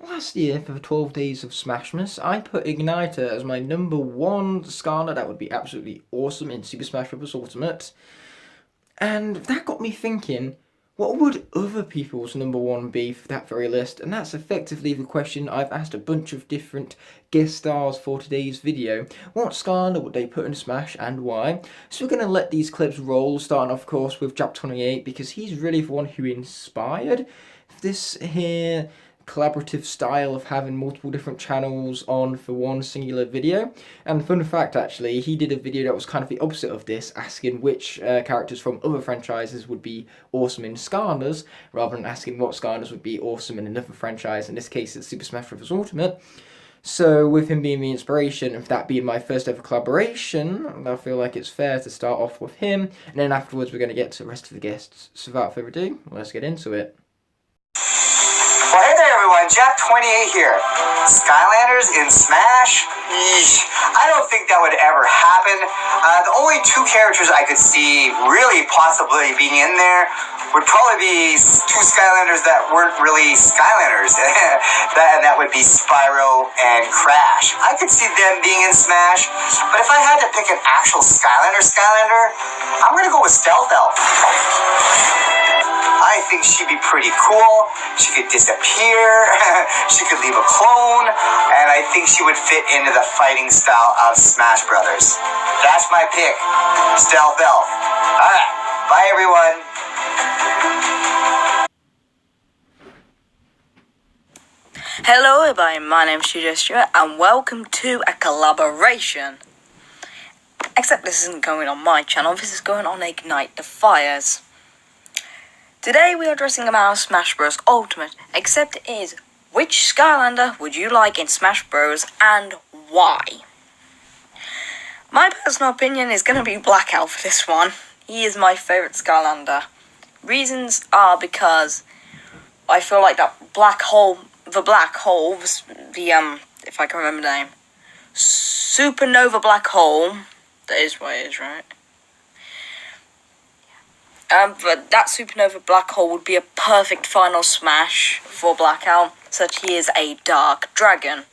Last year, for the 12 days of Smashmas, I put Igniter as my number one Scarlet. That would be absolutely awesome in Super Smash Bros. Ultimate. And that got me thinking, what would other people's number one be for that very list? And that's effectively the question I've asked a bunch of different guest stars for today's video. What Scarlet would they put in Smash and why? So we're going to let these clips roll, starting off course with Jap28 because he's really the one who inspired this here collaborative style of having multiple different channels on for one singular video. And fun fact, actually, he did a video that was kind of the opposite of this, asking which characters from other franchises would be awesome in Skylanders, rather than asking what Skylanders would be awesome in another franchise. In this case, it's Super Smash Bros. Ultimate. So, with him being the inspiration of that being my first ever collaboration, I feel like it's fair to start off with him, and then afterwards we're going to get to the rest of the guests. So, without further ado, let's get into it. Well, hey there everyone, Jap28 here. Skylanders in Smash? Eesh, I don't think that would ever happen. The only two characters I could see really possibly being in there would probably be two Skylanders that weren't really Skylanders. and that would be Spyro and Crash. I could see them being in Smash, but if I had to pick an actual Skylander, I'm going to go with Stealth Elf. I think she'd be pretty cool. She could disappear. She could leave a clone. And I think she would fit into the fighting style of Smash Brothers. That's my pick. Stealth Elf. Alright. Bye, everyone. Hello everybody, my name's Studio Stuart and welcome to a collaboration. Except this isn't going on my channel, this is going on Ignite the Fires. Today we are addressing about Smash Bros. Ultimate, except it is, which Skylander would you like in Smash Bros. And why? My personal opinion is going to be Blackout for this one. He is my favourite Skylander. Reasons are because I feel like the black hole, if I can remember the name, Supernova Black Hole, that is what it is, right? But that Supernova Black Hole would be a perfect final smash for Blackout, such he is a dark dragon.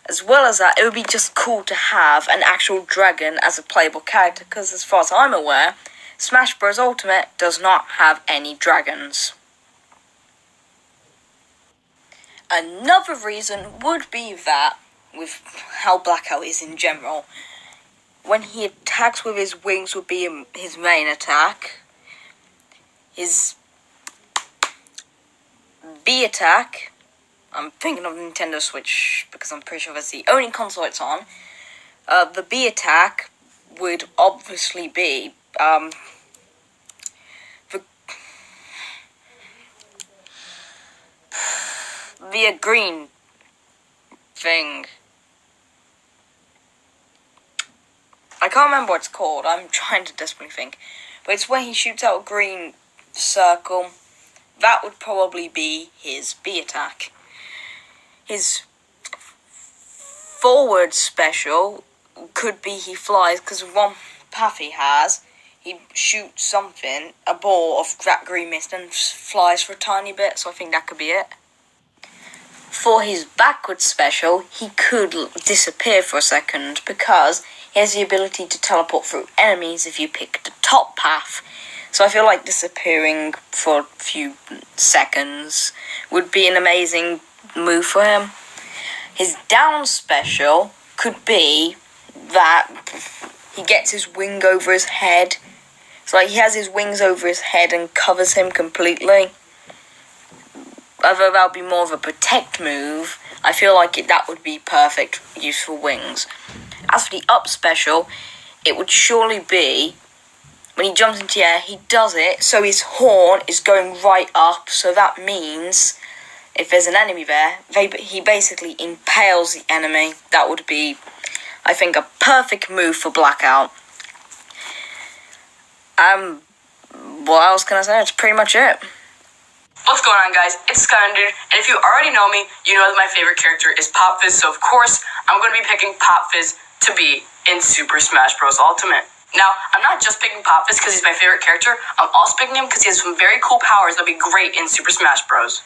As well as that, it would be just cool to have an actual dragon as a playable character, because as far as I'm aware, Smash Bros. Ultimate does not have any dragons. Another reason would be that, with how Blackout is in general, when he attacks with his wings would be his main attack. His B attack, I'm thinking of Nintendo Switch because I'm pretty sure that's the only console it's on. The B attack would obviously be the green thing. I can't remember what it's called, I'm trying to desperately think. But it's when he shoots out a green circle. That would probably be his B attack. His forward special could be he flies, because one path he has, he shoots something, a ball of that green mist, and flies for a tiny bit, so I think that could be it. For his backward special, he could disappear for a second, because he has the ability to teleport through enemies if you pick the top path. So I feel like disappearing for a few seconds would be an amazing move for him. His down special could be that he gets his wing over his head. So like he has his wings over his head and covers him completely. Although that would be more of a protect move, I feel like that would be perfect use for wings. As for the up special, it would surely be, when he jumps into the air, he does it, so his horn is going right up, so that means, if there's an enemy there, he basically impales the enemy. That would be, I think, a perfect move for Blackout. What else can I say? That's pretty much it. What's going on, guys? It's Skylanders, and if you already know me, you know that my favorite character is Pop Fizz, so of course, I'm going to be picking Pop Fizz to be in Super Smash Bros. Ultimate. Now, I'm not just picking Pop Fizz because he's my favorite character, I'm also picking him because he has some very cool powers that'll be great in Super Smash Bros.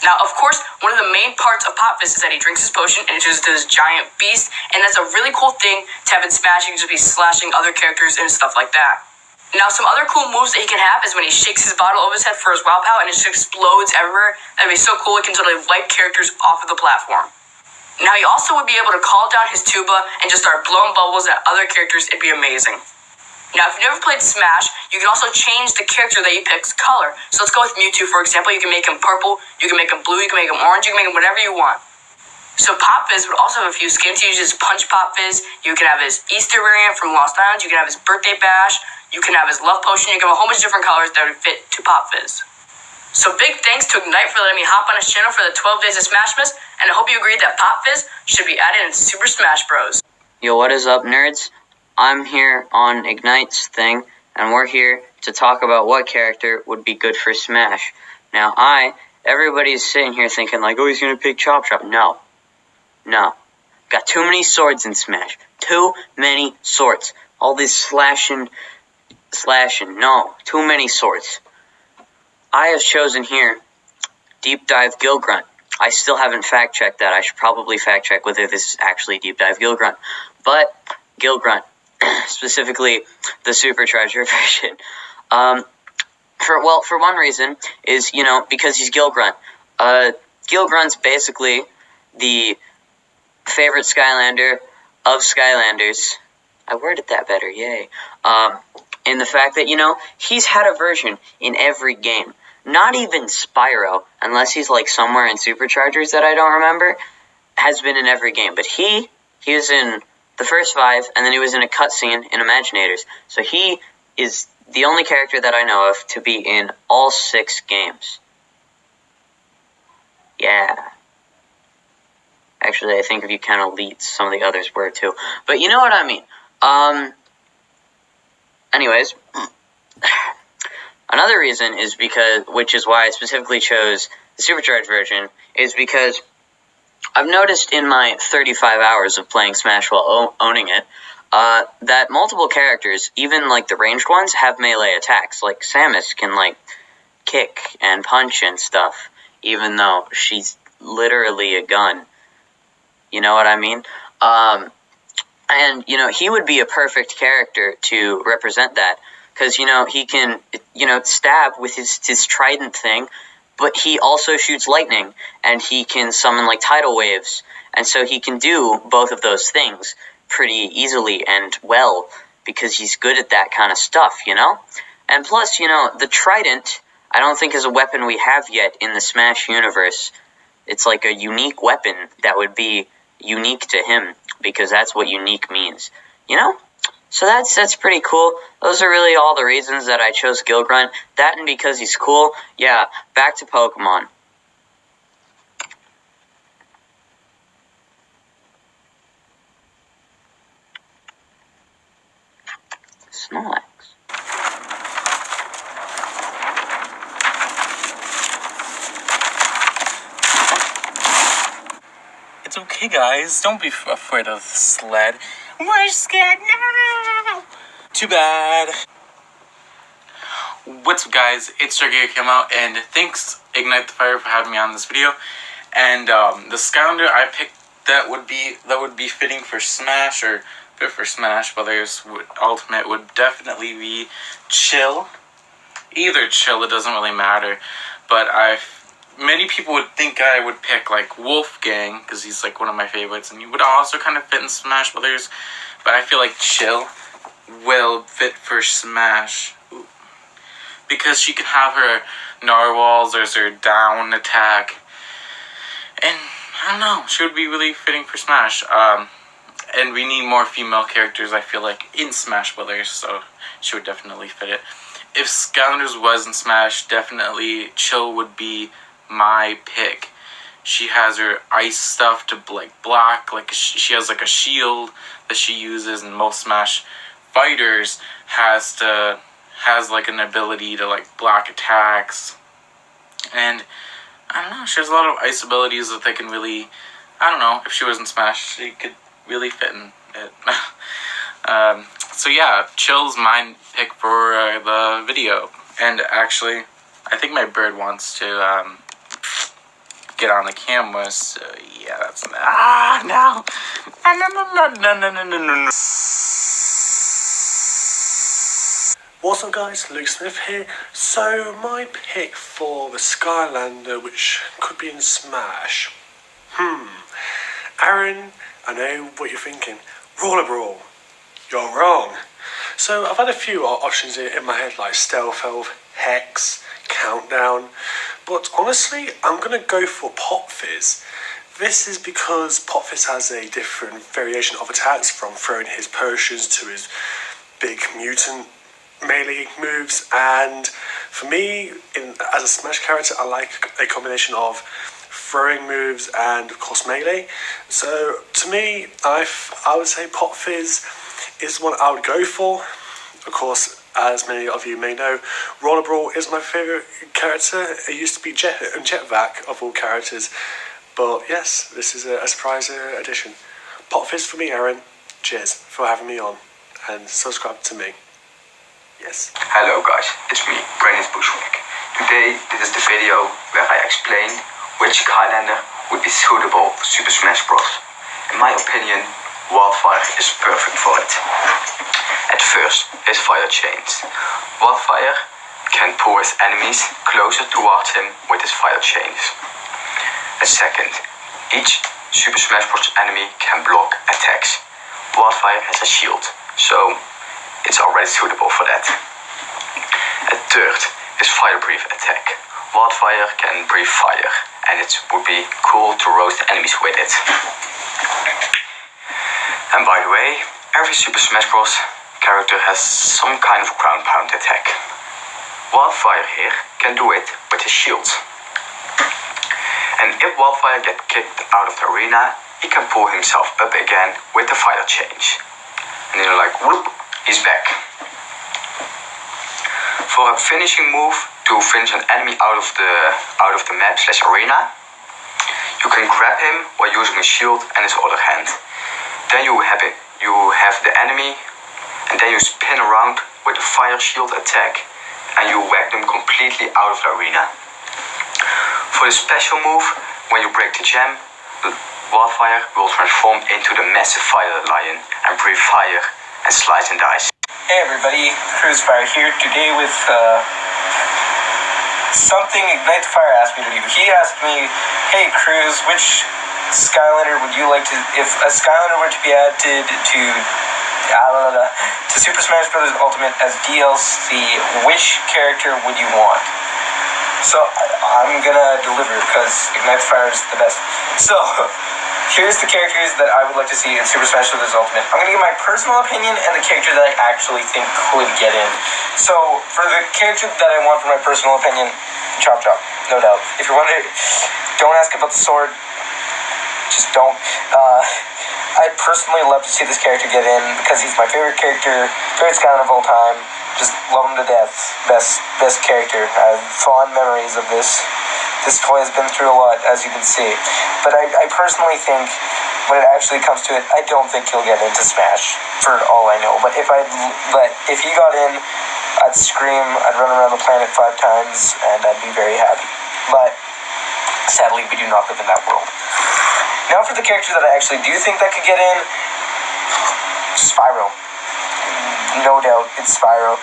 Now, of course, one of the main parts of Pop Fizz is that he drinks his potion and it turns into this giant beast, and that's a really cool thing to have in Smash. You can just be slashing other characters and stuff like that. Now, some other cool moves that he can have is when he shakes his bottle over his head for his Wow Pow and it just explodes everywhere. That'd be so cool. It can totally wipe characters off of the platform. Now, he also would be able to call down his tuba and just start blowing bubbles at other characters. It'd be amazing. Now, if you've never played Smash, you can also change the character that you pick's color. So let's go with Mewtwo, for example. You can make him purple, you can make him blue, you can make him orange, you can make him whatever you want. So Pop Fizz would also have a few skins. He uses Punch Pop Fizz. You can have his Easter variant from Lost Islands. You can have his Birthday Bash. You can have his Love Potion. You can have a whole bunch of different colors that would fit to Pop Fizz. So big thanks to Ignite for letting me hop on his channel for the 12 days of Smashmas, and I hope you agree that Pop Fizz should be added in Super Smash Bros. Yo, what is up, nerds? I'm here on Ignite's thing, and we're here to talk about what character would be good for Smash. Now, everybody's sitting here thinking like, oh, he's gonna pick Chop Chop. No. Got too many swords in Smash. Too many swords. All this slashing. No, too many swords. I have chosen here Deep Dive Gill Grunt. I still haven't fact-checked that. I should probably fact-check whether this is actually Deep Dive Gill Grunt. But Gill Grunt, specifically the Super Treasure version. For one reason is, because he's Gill Grunt. Gill Grunt's basically the favorite Skylander of Skylanders. I worded that better, yay. In the fact that, he's had a version in every game. Not even Spyro, unless he's like somewhere in Superchargers that I don't remember, has been in every game. But he was in the first 5, and then he was in a cutscene in Imaginators. So he is the only character that I know of to be in all 6 games. Yeah. Actually, I think if you count Elites, some of the others were too. But you know what I mean. Anyways, another reason is which is why I specifically chose the Supercharged version, is because I've noticed in my 35 hours of playing Smash while owning it, that multiple characters, even like the ranged ones, have melee attacks. Like Samus can like kick and punch and stuff, even though she's literally a gun. You know what I mean? And, he would be a perfect character to represent that. Because, he can, stab with his trident thing, but he also shoots lightning, and he can summon, like, tidal waves. And so he can do both of those things pretty easily and well, because he's good at that kind of stuff, And plus, the trident, I don't think is a weapon we have yet in the Smash universe. It's like a unique weapon that would be unique to him, because that's what unique means, So that's pretty cool. Those are really all the reasons that I chose Gill Grunt. That and because he's cool. Yeah, back to Pokemon. Snorlax. It's okay, guys. Don't be afraid of the sled. We're scared now. Too bad. What's up, guys? It's Sergey came out, and thanks Ignite the Fire for having me on this video. And the Skylander I picked that would be fitting for Smash, or fit for Smash Brothers Ultimate, would definitely be Chill. Either Chill, it doesn't really matter. But many people would think I would pick like Wolfgang, because he's like one of my favorites, and he would also kind of fit in Smash Brothers. But I feel like Chill will fit for Smash, because she can have her narwhals as her down attack, and I don't know, she would be really fitting for Smash. And we need more female characters, I feel like, in Smash Brothers, so she would definitely fit it. If Skylanders was in Smash, definitely Chill would be my pick. She has her ice stuff to block, like she has like a shield that she uses, and most Smash fighters has like an ability to like block attacks. And I don't know, she has a lot of ice abilities that they can really, I don't know, if she was in Smash, she could really fit in it. So yeah, Chill's my pick for the video. And actually, I think my bird wants to get on the camera. So yeah, that's no. What's up guys, Luke Smith here. So my pick for the Skylander, which could be in Smash. Aaron, I know what you're thinking. Roller Brawl. You're wrong. So I've had a few options in my head like Stealth Elf, Hex, Countdown. But honestly, I'm going to go for Pop Fizz. This is because Pop Fizz has a different variation of attacks, from throwing his potions to his big mutant melee moves, and for me, as a Smash character, I like a combination of throwing moves and of course melee. So to me, I would say Pop Fizz is one I would go for. Of course, as many of you may know, Roller Brawl is my favourite character. It used to be Jetvac of all characters, but yes, this is a surprise addition. Pop Fizz for me, Aaron. Cheers for having me on, and subscribe to me. Yes. Hello guys, it's me, Brandon Bushwick. Today, this is the video where I explain which Skylander would be suitable for Super Smash Bros. In my opinion, Wildfire is perfect for it. At first, his fire chains. Wildfire can pull his enemies closer towards him with his fire chains. At second, each Super Smash Bros. Enemy can block attacks. Wildfire has a shield, so it's already suitable for that. At third, is Fire Breathe attack. Wildfire can breathe fire, and it would be cool to roast enemies with it. And by the way, every Super Smash Bros. Character has some kind of ground pound attack. Wildfire here can do it with his shield. And if Wildfire gets kicked out of the arena, he can pull himself up again with the fire change. And then you're like, whoop, he's back. For a finishing move to finish an enemy out of the map / arena, you can grab him while using his shield and his other hand. Then you have the enemy, and then you spin around with a fire shield attack, and you whack them completely out of the arena. For the special move, when you break the gem, Wildfire will transform into the massive fire lion and breathe fire and slice and dice. Hey everybody, Cruisefire here today with something Ignite the Fire asked me to do. He asked me, hey Cruz, which Skylander would you like to, if a Skylander were to be added to Super Smash Bros. Ultimate as DLC, which character would you want? So I'm gonna deliver because Ignite the Fire is the best. So here's the characters that I would like to see in Super Smash Bros. Ultimate. I'm gonna give my personal opinion and the character that I actually think could get in. So for the character that I want for my personal opinion, Chop Chop, no doubt. If you're wondering, don't ask about the sword. Just don't. I'd personally love to see this character get in because he's my favorite character, favorite Skylander of all time. Just love him to death. Best character. I have fond memories of this. This toy has been through a lot, as you can see. But I personally think, when it actually comes to it, I don't think he'll get into Smash, for all I know. But if he got in, I'd scream, I'd run around the planet 5 times, and I'd be very happy. But sadly, we do not live in that world. Now for the character that I actually do think that could get in, Spyro. No doubt, it's Spyro.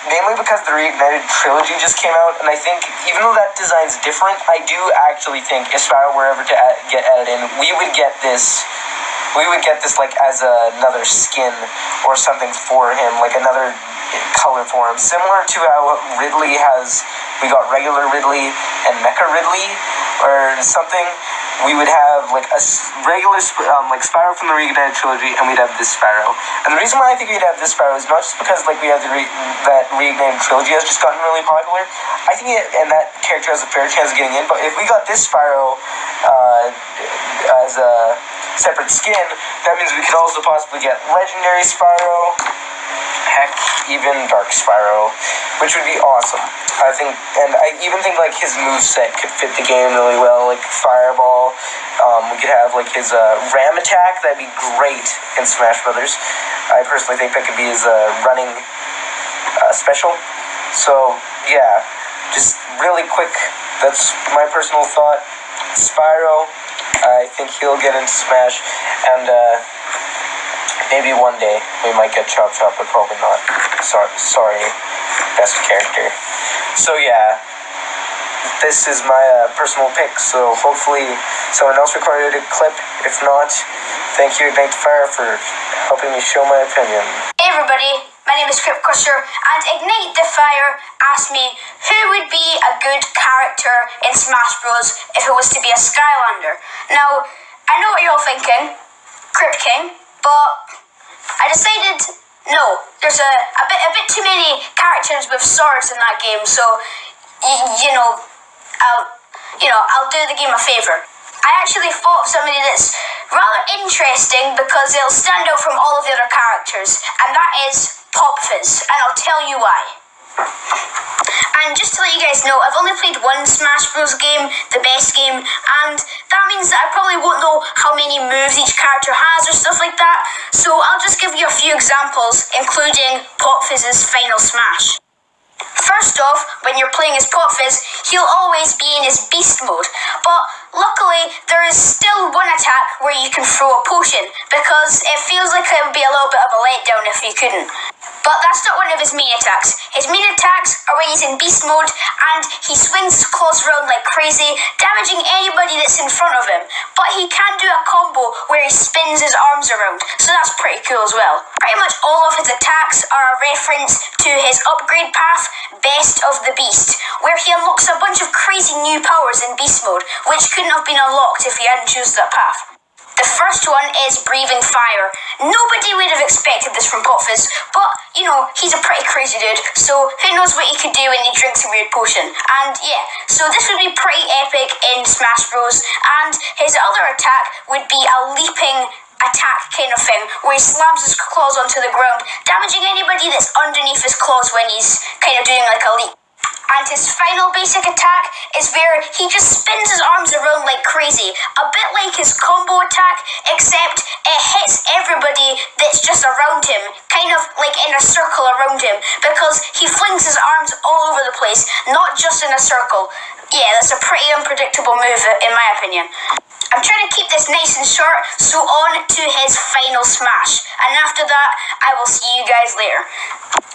Mainly because the Reignited trilogy just came out, and I think, even though that design's different, I do actually think if Spyro were ever to get added in, we would get this like as another skin or something for him, like another color for him, similar to how we got regular Ridley and Mecha Ridley or something. We would have like a regular like Spyro from the Reignited trilogy, and we'd have this Spyro. And the reason why I think we'd have this Spyro is not just because like we have that Reignited trilogy has just gotten really popular. I think and that character has a fair chance of getting in. But if we got this Spyro as a separate skin, that means we could also possibly get Legendary Spyro. Heck, even Dark Spyro, which would be awesome. I think, and I even think like his moveset could fit the game really well, like Fireball. We could have like his Ram attack. That'd be great in Smash Brothers. I personally think that could be his running special. So yeah, just really quick. That's my personal thought. Spyro, I think he'll get into Smash, and maybe one day we might get Chop Chop, but probably not. Sorry, best character. So yeah, this is my personal pick, so hopefully someone else recorded a clip. If not, thank you Ignite the Fire for helping me show my opinion. Hey everybody, my name is Crypt Crusher, and Ignite the Fire asked me who would be a good character in Smash Bros. If it was to be a Skylander. Now, I know what you're all thinking, Crypt King, but I decided no. There's a bit too many characters with swords in that game, so I'll do the game a favor. I actually thought of somebody that's rather interesting because it'll stand out from all of the other characters, and that is Pop Fizz, and I'll tell you why. And just to let you guys know, I've only played one Smash Bros. Game, the best game, and that means that I probably won't know how many moves each character has or stuff like that, so I'll just give you a few examples, including Pop Fizz's final smash. First off, when you're playing as Pop Fizz, he'll always be in his beast mode, but luckily there is still one attack where you can throw a potion, because it feels like it would be a little bit of a letdown if you couldn't. But that's not one of his main attacks. His main attacks are when he's in beast mode and he swings his claws around like crazy, damaging anybody that's in front of him. But he can do a combo where he spins his arms around, so that's pretty cool as well. Pretty much all of his attacks are a reference to his upgrade path, Best of the Beast, where he unlocks a bunch of crazy new powers in beast mode, which couldn't have been unlocked if he hadn't chosen that path. The first one is Breathing Fire. Nobody would have expected this from Pop Fizz, but, he's a pretty crazy dude, so who knows what he could do when he drinks a weird potion. And yeah, so this would be pretty epic in Smash Bros. And his other attack would be a leaping attack kind of thing, where he slams his claws onto the ground, damaging anybody that's underneath his claws when he's kind of doing like a leap. And his final basic attack is where he just spins his arms around like crazy, a bit like his combo attack, except it hits everybody that's just around him, kind of like in a circle around him, because he flings his arms all over the place, not just in a circle. Yeah, that's a pretty unpredictable move in my opinion. I'm trying to keep this nice and short, so on to his final smash. And after that, I will see you guys later.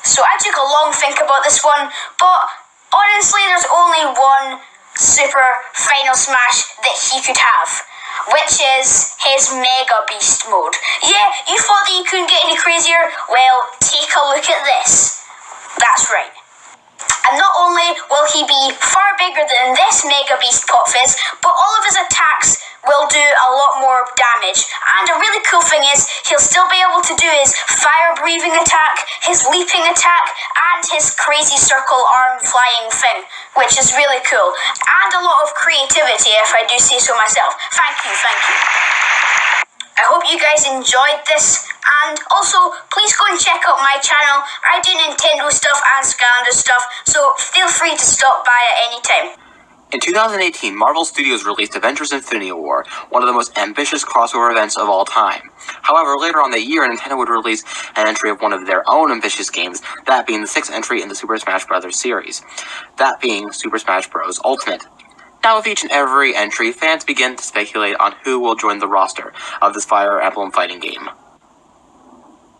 So I took a long think about this one, but honestly, there's only one super final smash that he could have, which is his Mega Beast mode. Yeah, you thought that you couldn't get any crazier? Well, take a look at this. That's right. And not only will he be far bigger than this Mega Beast Pop Fizz, but all of his attacks will do a lot more damage. And a really cool thing is, he'll still be able to do his fire breathing attack, his leaping attack, and his crazy circle arm flying thing, which is really cool. And a lot of creativity, if I do say so myself. Thank you. I hope you guys enjoyed this, and also please go and check out my channel. I do Nintendo stuff and Skylanders stuff, so feel free to stop by at any time. In 2018, Marvel Studios released Avengers Infinity War, one of the most ambitious crossover events of all time. However, later on that year, Nintendo would release an entry of one of their own ambitious games, that being the 6th entry in the Super Smash Bros. Series, that being Super Smash Bros. Ultimate. Now, with each and every entry, fans begin to speculate on who will join the roster of this Fire Emblem fighting game.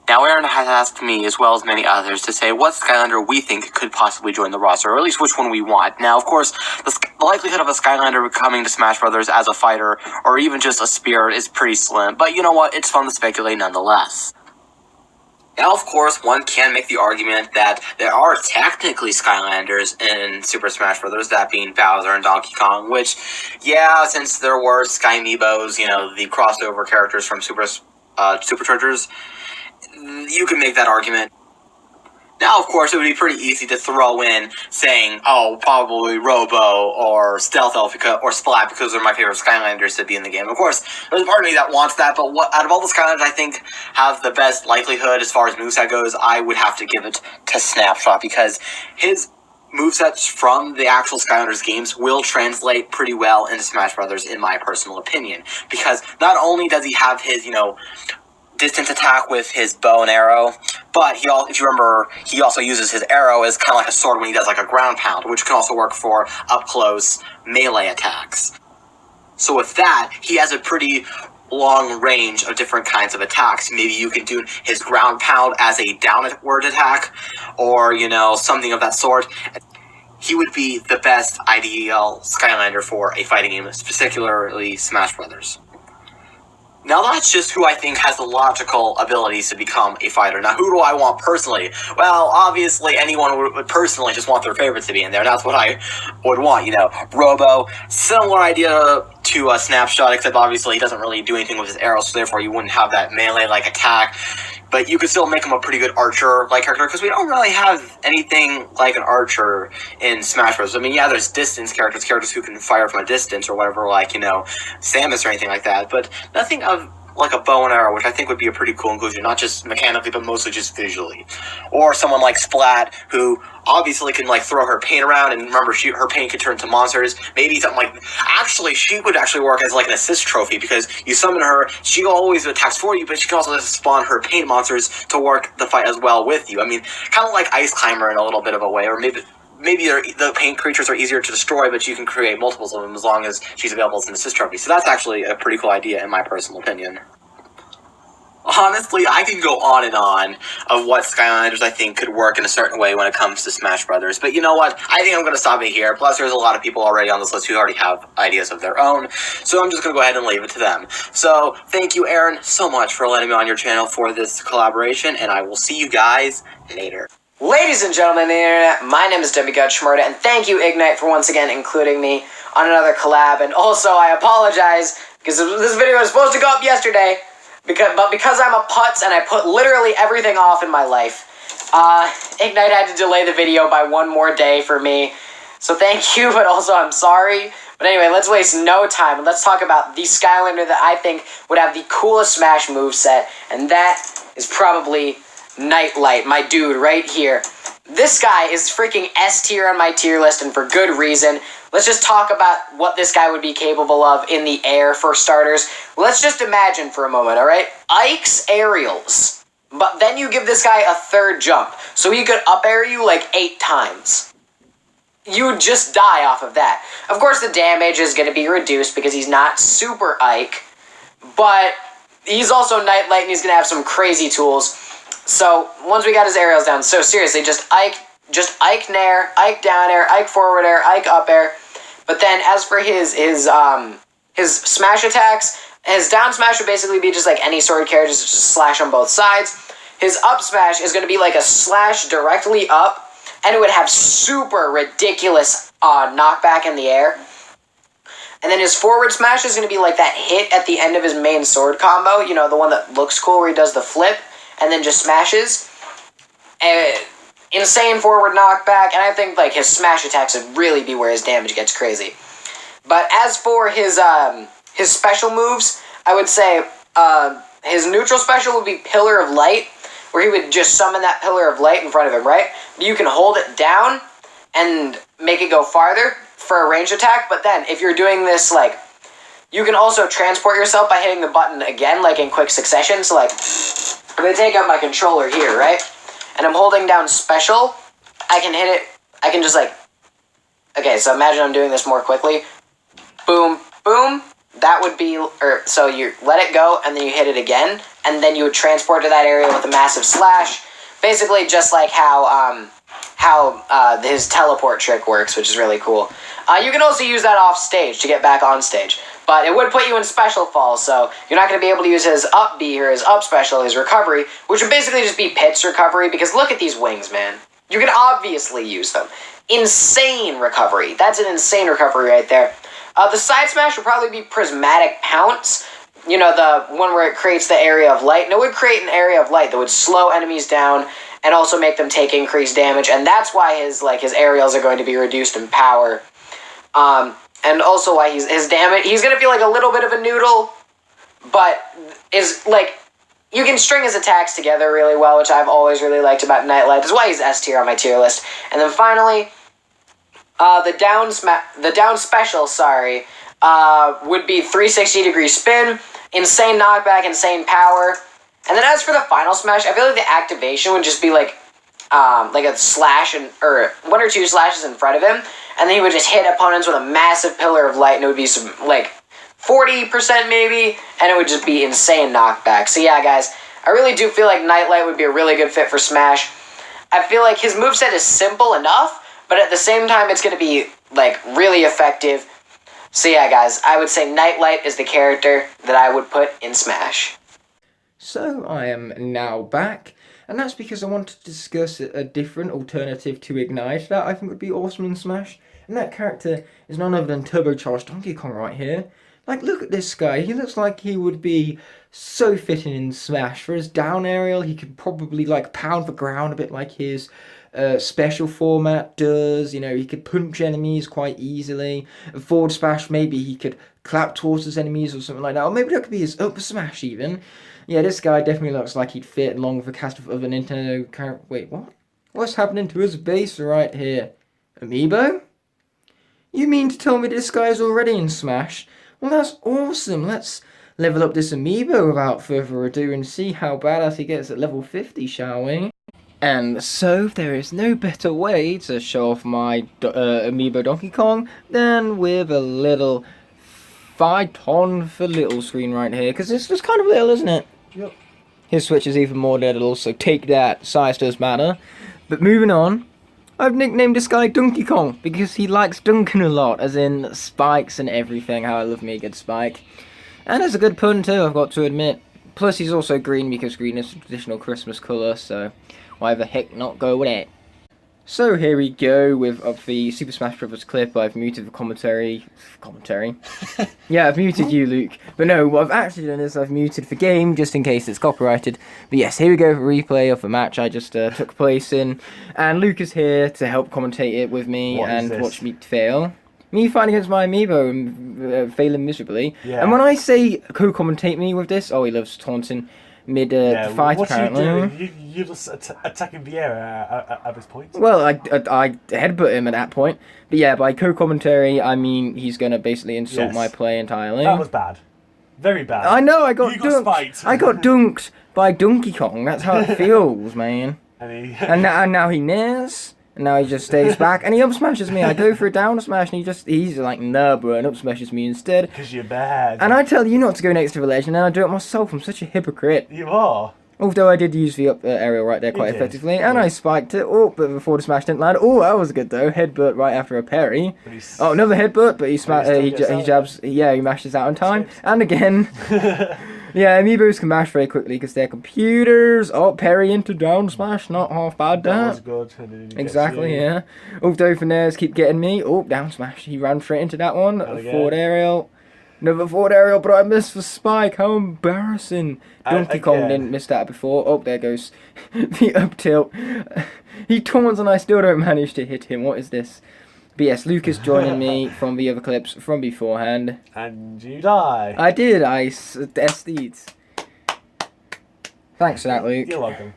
Now, Aaron has asked me, as well as many others, to say what Skylander we think could possibly join the roster, or at least which one we want. Now, of course, the likelihood of a Skylander coming to Smash Bros. As a fighter, or even just a spirit, is pretty slim, but you know what, it's fun to speculate nonetheless. Now, of course, one can make the argument that there are technically Skylanders in Super Smash Bros., that being Bowser and Donkey Kong, which, yeah, since there were Sky Amiibos, the crossover characters from Superchargers, you can make that argument. Now, of course, it would be pretty easy to throw in saying, oh, probably Robo or Stealth Elf or Splat because they're my favorite Skylanders to be in the game. Of course, there's a part of me that wants that, but out of all the Skylanders I think have the best likelihood as far as moveset goes, I would have to give it to Snapshot because his movesets from the actual Skylanders games will translate pretty well into Smash Brothers, in my personal opinion. Because not only does he have his, distance attack with his bow and arrow, but if you remember, he also uses his arrow as kind of like a sword when he does like a ground pound, which can also work for up-close melee attacks. So with that, he has a pretty long range of different kinds of attacks. Maybe you can do his ground pound as a downward attack, or, you know, something of that sort. He would be the best ideal Skylander for a fighting game, particularly Smash Brothers. Now that's just who I think has the logical abilities to become a fighter. Now who do I want personally? Well, obviously anyone would personally just want their favorites to be in there. That's what I would want, you know. Robo, similar idea to Snapshot, except obviously he doesn't really do anything with his arrows, so therefore you wouldn't have that melee-like attack. But you could still make him a pretty good archer-like character, because we don't really have anything like an archer in Smash Bros. I mean, yeah, there's distance characters who can fire from a distance or whatever, like, you know, Samus or anything like that, but nothing of like a bow and arrow, which I think would be a pretty cool inclusion, not just mechanically, but mostly just visually. Or someone like Splat, who obviously can, like, throw her paint around, and remember, her paint can turn into monsters. Maybe something like, actually, she would actually work as, like, an assist trophy, because you summon her, she always attacks for you, but she can also spawn her paint monsters to work the fight as well with you. I mean, kind of like Ice Climber in a little bit of a way, or maybe the paint creatures are easier to destroy, but you can create multiples of them as long as she's available as an assist trophy. So that's actually a pretty cool idea, in my personal opinion. Honestly, I can go on and on of what Skylanders I think could work in a certain way when it comes to Smash Brothers, but you know what? I think I'm going to stop it here. Plus, there's a lot of people already on this list who already have ideas of their own, so I'm just going to go ahead and leave it to them. So, thank you, Aaron, so much for letting me on your channel for this collaboration, and I will see you guys later. Ladies and gentlemen of the internet, my name is Demigod Shmurda, and thank you, Ignite, for once again including me on another collab. And also, I apologize, because this video was supposed to go up yesterday, but because I'm a putz and I put literally everything off in my life, Ignite had to delay the video by one more day for me. So thank you, but also I'm sorry. But anyway, let's waste no time, and let's talk about the Skylander that I think would have the coolest Smash moveset, and that is probably Nightlight, my dude right here. This guy is freaking S tier on my tier list, and for good reason. Let's just talk about what this guy would be capable of in the air, for starters. Let's just imagine for a moment, alright? Ike's aerials. But then you give this guy a third jump, so he could up air you like 8 times. You would just die off of that. Of course, the damage is going to be reduced because he's not Super Ike, but he's also Nightlight, and he's going to have some crazy tools. So, once we got his aerials down, so seriously, just Ike Nair, Ike down air, Ike forward air, Ike up air. But then, as for his smash attacks, his down smash would basically be just like any sword character, just slash on both sides. His up smash is going to be like a slash directly up, and it would have super ridiculous knockback in the air. And then his forward smash is going to be like that hit at the end of his main sword combo, you know, the one that looks cool where he does the flip and then just smashes. Insane forward knockback, and I think like his smash attacks would really be where his damage gets crazy. But as for his special moves, I would say his neutral special would be Pillar of Light, where he would just summon that Pillar of Light in front of him, right? You can hold it down and make it go farther for a ranged attack, but then if you're doing this, like, you can also transport yourself by hitting the button again, like in quick succession. So like, I'm going to take out my controller here, right? And I'm holding down special, I can hit it, I can just like, okay, so imagine I'm doing this more quickly. Boom, boom, that would be, so you let it go, and then you hit it again, and then you would transport to that area with a massive slash. Basically just like how his teleport trick works, which is really cool. You can also use that off stage to get back on stage. But it would put you in special fall, so you're not going to be able to use his up B or his up special, his recovery, which would basically just be Pit's recovery, because look at these wings, man. You can obviously use them. Insane recovery. That's an insane recovery right there. The side smash would probably be Prismatic Pounce, you know, the one where it creates the area of light, and it would create an area of light that would slow enemies down and also make them take increased damage, and that's why his aerials are going to be reduced in power. And also why his damage, he's going to feel like a little bit of a noodle, but is, like, you can string his attacks together really well, which I've always really liked about Nightlight. That's why he's S tier on my tier list. And then finally, the down special, would be 360-degree spin, insane knockback, insane power. And then as for the final smash, I feel like the activation would just be like a slash, or 1 or 2 slashes in front of him, and then he would just hit opponents with a massive Pillar of Light, and it would be some, like, 40% maybe, and it would just be insane knockback. So yeah, guys, I really do feel like Nightlight would be a really good fit for Smash. I feel like his moveset is simple enough, but at the same time, it's going to be, like, really effective. So yeah, guys, I would say Nightlight is the character that I would put in Smash. So I am now back, and that's because I wanted to discuss a different alternative to Ignite that I think would be awesome in Smash. And that character is none other than Turbocharged Donkey Kong right here. Like, look at this guy. He looks like he would be so fitting in Smash. For his down aerial, he could probably, like, pound the ground a bit like his special format does. You know, he could punch enemies quite easily. A forward smash, maybe he could clap towards his enemies or something like that. Or maybe that could be his up smash, even. Yeah, this guy definitely looks like he'd fit along with the cast of other Nintendo characters. Wait, what? What's happening to his base right here? Amiibo? You mean to tell me this guy is already in Smash? Well, that's awesome. Let's level up this Amiibo without further ado and see how badass he gets at level 50, shall we? And so, there is no better way to show off my Amiibo Donkey Kong than with a little Phyton for little screen right here, because it's just kind of little, isn't it? Yep. His Switch is even more little, so take that, size does matter. But moving on, I've nicknamed this guy Donkey Kong, because he likes dunking a lot, as in spikes and everything, how I love me a good spike. And it's a good pun too, I've got to admit. Plus he's also green, because green is a traditional Christmas colour, so why the heck not go with it? So here we go with the Super Smash Bros. Clip. I've muted the commentary. Yeah, I've muted you, Luke. But no, what I've actually done is I've muted the game, just in case it's copyrighted. But yes, here we go for a replay of the match I just took place in. And Luke is here to help commentate it with me and watch me fail. Me fighting against my Amiibo and failing miserably. Yeah. And when I say co-commentate me with this, oh, he loves taunting mid-fight, apparently. What are you doing? You're just attacking the air at this point? Well, I headbutt him at that point. But yeah, by co-commentary, I mean he's going to basically insult my play entirely. That was bad. Very bad. I know, I got dunked. I got dunked by Donkey Kong. That's how it feels, man. And now he nares. And now he just stays back, and he up smashes me. I go for a down smash, and he's like, nah, bro, and up smashes me instead. Because you're bad. And I tell you not to go next to the ledge, and then I do it myself. I'm such a hypocrite. You are. Although I did use the up aerial right there quite effectively, and I spiked it. Oh, but before the smash didn't land. Oh, that was good though. Headbutt right after a parry. Oh, another headbutt, but he jabs. Yeah, he mashes out in time, and again. Yeah, Amiibos can mash very quickly because they're computers. Oh, parry into down smash, not half bad. That was good. Exactly, yeah. Although Finairs keep getting me. Oh, down smash. He ran straight into that one. Forward aerial. Another forward aerial, but I missed the spike. How embarrassing. Donkey Kong didn't miss that before. Oh, there goes the up tilt. He taunts and I still don't manage to hit him. What is this? But yes, Luke is joining me from the other clips from beforehand. And you die. I did. I SD'd. Thanks for that, Luke. You're welcome.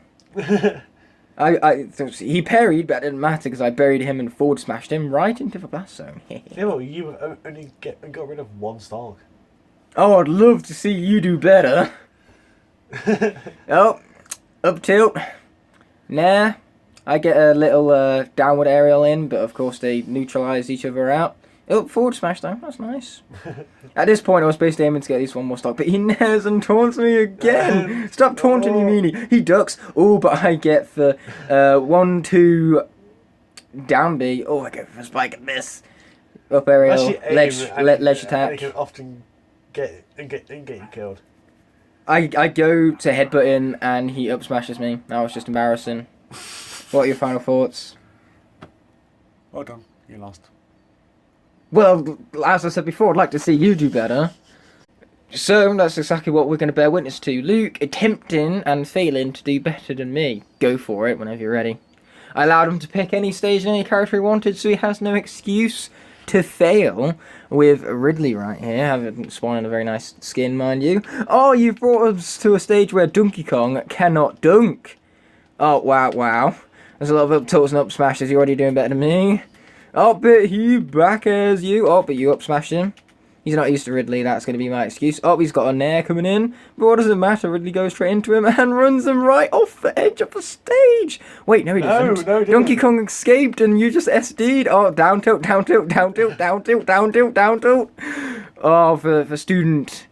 He parried, but it didn't matter because I buried him and forward smashed him right into the blast zone. Yeah, well, you only got rid of one stock. Oh, I'd love to see you do better. Oh, up tilt. Nah. I get a little downward aerial in, but of course they neutralise each other out. Oh, forward smash though, that's nice. At this point I was basically aiming to get at least one more stock, but he nares and taunts me again! Stop taunting, you meanie! He ducks, oh, but I get the 1-2 down B. Oh, I go for a spike and miss. Up aerial, ledge attack. And can often get you killed. I go to headbutt in and he up smashes me. That was just embarrassing. What are your final thoughts? Well done. You lost. Well, as I said before, I'd like to see you do better. So, that's exactly what we're going to bear witness to. Luke attempting and failing to do better than me. Go for it whenever you're ready. I allowed him to pick any stage and any character he wanted, so he has no excuse to fail with Ridley right here, having spawned a very nice skin, mind you. Oh, you've brought us to a stage where Donkey Kong cannot dunk. Oh, wow. There's a lot of up tilts and up smashes. You're already doing better than me. Oh, but he back airs you. Oh, but you up smashed him. He's not used to Ridley, that's going to be my excuse. Oh, he's got a Nair coming in. But what does it matter? Ridley goes straight into him and runs him right off the edge of the stage. Wait, no he doesn't. No, he didn't. Donkey Kong escaped and you just SD'd. Oh, down tilt, down tilt, down tilt, down tilt, down tilt, down tilt. Oh, the student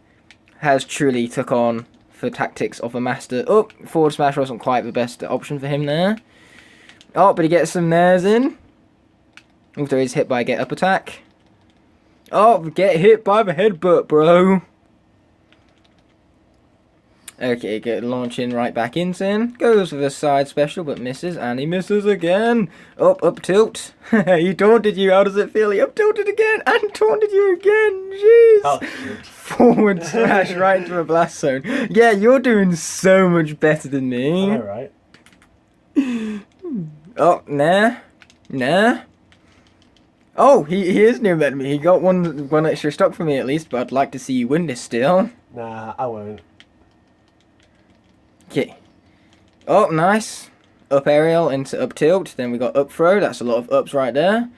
has truly took on the tactics of a master. Oh, forward smash wasn't quite the best option for him there. Oh, but he gets some Nairs in. Although he's hit by a get up attack. Oh, get hit by the headbutt, bro. Okay, good. Launching right back into him. Goes with a side special, but misses. And he misses again. Up tilt. He taunted you. How does it feel? He up tilted again. And taunted you again. Jeez. Oh, Forward smash right into a blast zone. Yeah, you're doing so much better than me. Alright. Oh, nah. Oh, he is new better than me. He got one extra stock for me at least, but I'd like to see you win this still. Nah, I won't. Okay. Oh, nice. Up aerial into up tilt. Then we got up throw. That's a lot of ups right there.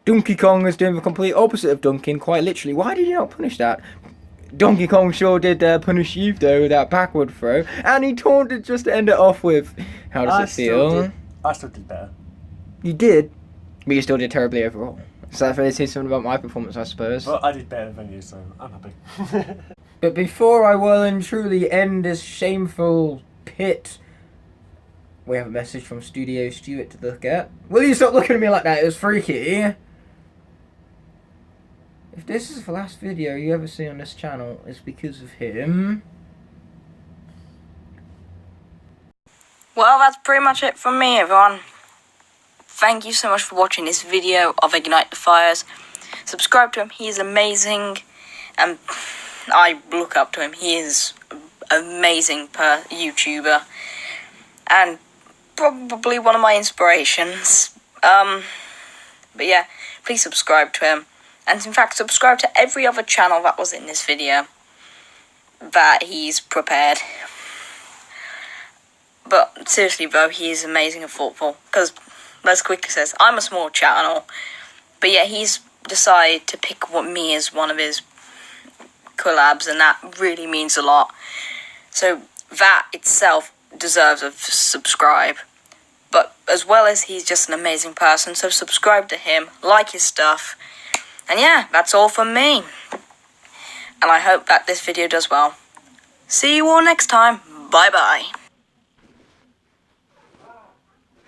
Donkey Kong is doing the complete opposite of dunking, quite literally. Why did you not punish that? Donkey Kong sure did punish you though with that backward throw. And he taunted just to end it off with. How does it feel? I still did better. You did, but you still did terribly overall. So that really says something about my performance, I suppose. But I did better than you, so I'm happy. But before I well and truly end this shameful pit, we have a message from Studio Stuart to look at. Will you stop looking at me like that? It was freaky. If this is the last video you ever see on this channel, it's because of him. Well, that's pretty much it from me, everyone. Thank you so much for watching this video of Ignite the Fires. Subscribe to him, he is amazing. And I look up to him, he is an amazing YouTuber. And probably one of my inspirations. But yeah, please subscribe to him. And in fact, subscribe to every other channel that was in this video that he's prepared. But seriously though, he is amazing and thoughtful. Because, as quickly says, I'm a small channel. But yeah, he's decided to pick me as one of his collabs. And that really means a lot. So that itself deserves a subscribe. But as well as he's just an amazing person. So subscribe to him, like his stuff. And yeah, that's all from me. And I hope that this video does well. See you all next time. Bye bye.